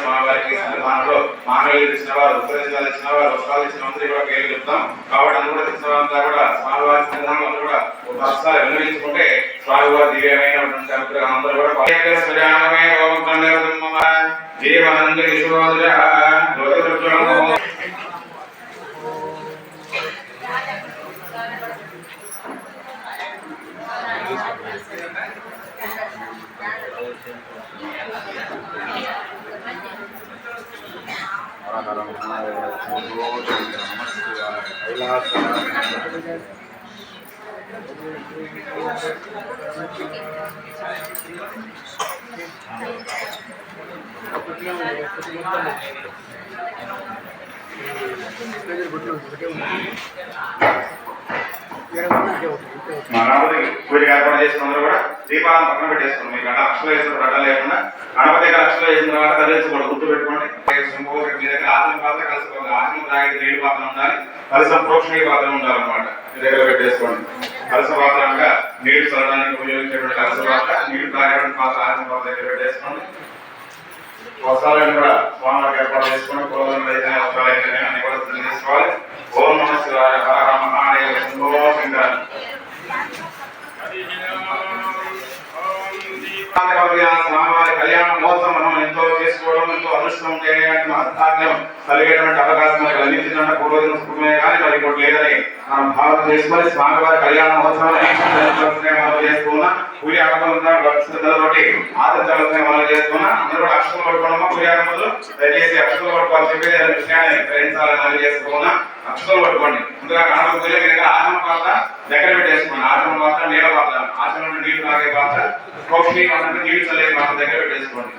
స్వామివారికి సన్నిధానంలో మానవులు ఇచ్చిన వారు ఉపదేశాలు ఇచ్చిన వారు వస్త్రాలు ఇచ్చిన అందరూ కూడా పేరు చెప్తాం. కాబట్టి అందరూ కూడా ఇచ్చిన వారంతా కూడా స్వామివారి సన్నిధానంలో అందరూ కూడా ఒక హస్తాలు వెల్లడించుకుంటే స్వామివారి దివ్యమైనటువంటి అనుగ్రహం అందరూ కూడా జీవనంద కిశోర గణపతి పూజ ఏర్పాటు చేసుకున్నారు కూడా దీపాలను పక్కన పెట్టేసుకున్నాం. మీకు అక్షలు వేసిన రడ్డ లేకుండా గణపతి అక్షలు వేసిన తర్వాత కలిసి గుర్తు పెట్టుకోండి. మీ దగ్గర ఆసనం పాత్ర కలుసుకోండి. ఆసనం తాగి నీళ్ళు పాత్ర ఉండాలి, కలసం ప్రోక్షణీయ పాత్ర ఉండాలన్నమాట. మీ దగ్గర పెట్టేసుకోండి. కలస పాత్ర అనగా నీళ్లు చల్లడానికి ఉపయోగించేటువంటి కలస పాత్ర, నీళ్లు తాగేటువంటి పాత్ర ఆసన పాత్ర దగ్గర పెట్టేసుకోండి. వస్త్రాలను కూడా స్వామివారికి ఏర్పాటు చేసుకుని పూర్వజన్మలు అయితే వస్త్రాలు అయితే అన్ని కూడా తీసుకోవాలి. ఓం నమః శివాయ, హర హర మహాదేవ, శంభో శంకర. స్వామివారి కళ్యాణ మహోత్సవం మనం ఎంతో చేసుకోవడం, ఎంతో అదృష్టం మహత్కార్యం కలిగేటువంటి అవకాశం మనకు లభించిందంటే పూర్వజన్మ సుఖమే కానీ మరి ఇంకోటి లేదని మనం భావన చేసుకొని స్వామివారి కళ్యాణ మహోత్సవాన్ని మనం చేసుకున్నా. పూజ ఆగమతోటి ఆదర్శాలతో మనం చేసుకున్నా. అందరూ అక్షరం పడుకోవడమా పూజ ఆగమలు దయచేసి అక్షరం పడుకోవాలి చెప్పి విషయాన్ని గ్రహించాలని చేసుకున్నా. అక్షరం పట్టుకోండి. ముందుగా గణపతి పూజ మీరు ఆసనం పాత్ర దగ్గర పెట్టేసుకోండి. ఆసనం పాత్ర నీళ్ళ పాత్ర, ఆసనం నీళ్లు తాగే పాత్ర, ప్రోక్షణీయ పాత్ర నీళ్లు చల్లే పాత్ర దగ్గర పెట్టేసుకోండి.